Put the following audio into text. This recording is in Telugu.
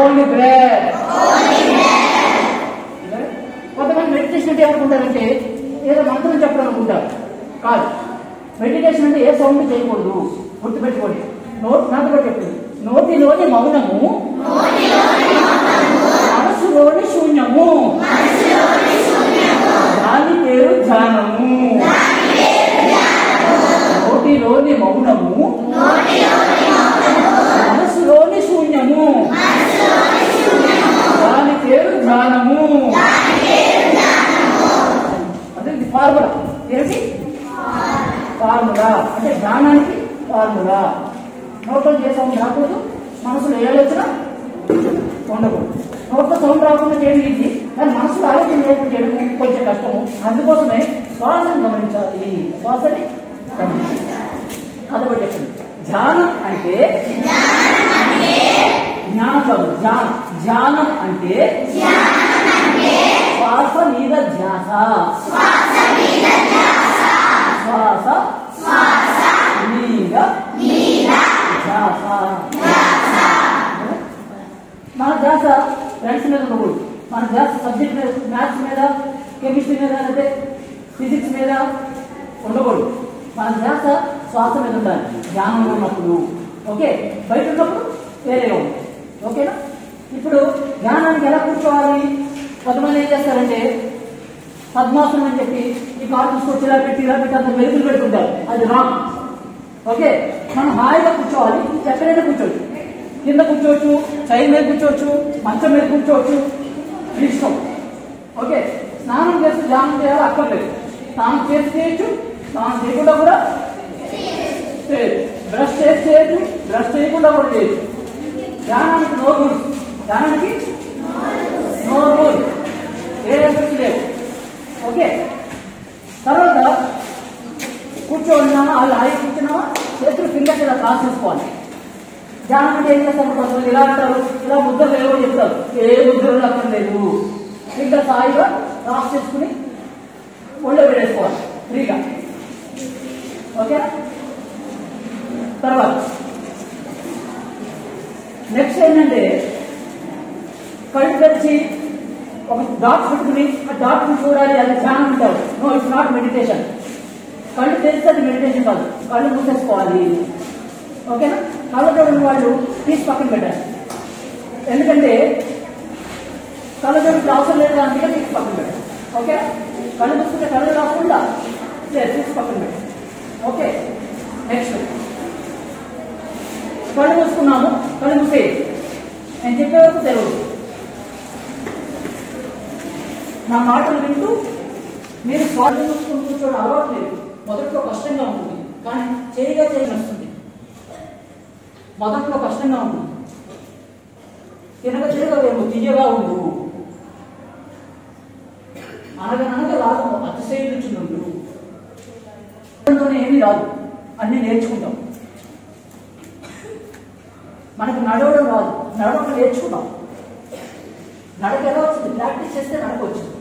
Hold breath. కొంతమంది మెడిటేషన్ అంటే ఏమనుకుంటారంటే ఏదో మంత్రం చెప్పడం అనుకుంటారు. కాదు, మెడిటేషన్ అంటే ఏ సౌండ్ చేయకూడదు. గుర్తుపెట్టుకోండి. నాతో కూడా చెప్తుంది. నోటిలోని మౌనము, మనసులోని శూన్యము, దాని పేరు ధ్యానము. నోటిలోని మౌనము, మనసులోని శూన్యము, దాని పేరు ధ్యానము. అంటే ఇది ఫార్ములా. ఏంటి ఫార్ములా? అంటే ధ్యానానికి ఫార్ములా. నోట్లో ఏ సౌండ్ రాకూడదు, మనసులో ఏ ఆలోచన ఉండకూడదు. నోట్లో సౌండ్ రాకుండా చేయడం ఇది, కానీ మనసులో ఆలోచన చేయడం కొంచెం కష్టము. అందుకోసమే శ్వాసను గమనించాలి. శ్వాసని గమనించాలి. అదొకటి చెప్పండి. ధ్యానం అంటే జ్ఞానం. ధ్యానం అంటే శ్వాస మీద ధ్యాస. శ్వాస మీద ధ్యాస. మన ధ్యాస ఫ్రెండ్స్ మీద ఉండకూడదు. మన ధ్యాస సబ్జెక్ట్ మీద, మ్యాథ్స్ మీద, కెమిస్ట్రీ మీద, అంటే ఫిజిక్స్ మీద ఉండకూడదు. మన ధ్యాస శ్వాస మీద ఉండాలి ధ్యానంలో ఉన్నప్పుడు. ఓకే, బయట ఉన్నప్పుడు వేరేగా ఉంది. ఓకేనా? ఇప్పుడు ధ్యానానికి ఎలా కూర్చోవాలి? కొంతమంది ఏం చేస్తారంటే పద్మాసనం అని చెప్పి ఈ కాలు తీసుకొచ్చి ఇలా పెట్టి అంత మెరుగులు పెట్టుకుంటారు. అది రాంగ్. ఓకే, మనం హాయిగా కూర్చోవాలి. ఎక్కడైనా కూర్చోవచ్చు. కింద కూర్చోవచ్చు, చైర్ మీద కూర్చోవచ్చు, మంచం మీద కూర్చోవచ్చు, ఇష్టం. ఓకే, స్నానం చేస్తే ధ్యానం చేయాలి అక్కర్లేదు. స్నానం చేసి చేయొచ్చు, స్నానం చేయకుండా కూడా చేయొచ్చు. బ్రష్ చేసి చేయొచ్చు, బ్రష్ చేయకుండా కూడా చేయొచ్చు. ధ్యానానికి నో రూల్స్. ధ్యానానికి నో రూల్, ఏ ఎఫెక్ట్ లేవు. ఓకే, తర్వాత కూర్చోన్నామా, వాళ్ళు హాయి కూర్చున్నామా, చేతులు ఫింగర్స్ ఇలా క్రాస్ చేసుకోవాలి. ధ్యానం అంటే ఏం చేస్తారు? కొంతమంది ఇలా అంటారు, ఇలా ముద్రలు ఏవో చెప్తారు. ఏ ముద్రలు అక్కర్లేదు. ఫింగర్స్ హాయిగా క్రాస్ చేసుకుని ఒళ్ళో పెట్టేసుకోవాలి ఫ్రీగా. ఓకేనా? తర్వాత నెక్స్ట్ ఏంటంటే కళ్ళు తెరిచి ఒక డాట్ పెట్టుకుని ఆ డాట్ చూడాలి. అది ధ్యానం అంటారు. No, it's not meditation. కళ్ళు తెరిస్తే అది మెడిటేషన్ కాదు. కళ్ళు మూసేసుకోవాలి. ఓకేనా? కళ్ళజోడు వాళ్ళు తీసి పక్కన పెట్టారు. ఎందుకంటే కళ్ళజోడు అవసరం లేదు, అందుకే తీసి పక్కన పెట్టారు. ఓకే, కళ్ళు మూసుకుంటే కళ్ళు రాకుండా లేదు, తీసి పక్కన పెట్టారు. ఓకే, నెక్స్ట్ కళ్ళు మూసుకున్నాము. కళ్ళు మూసే నేను చెప్పే వరకు తెలియదు. నా మాటలు వింటూ మీరు స్వార్థం చూసుకుని కూర్చోవడం అలవాటు లేదు. మొదట్లో కష్టంగా ఉంటుంది, కానీ చేయగా వస్తుంది. మొదట్లో కష్టంగా ఉంటుంది, తినగేమో తీయగా ఉండు, అనగనగా రాదు, అతిశయించుండు. ఏమీ రాదు, అన్ని నేర్చుకుంటాం. మనకు నడవడం రాదు, నడవడం నేర్చుకుంటాం. నడక ఎలా వచ్చింది? ప్రాక్టీస్ చేస్తే నడక వచ్చింది.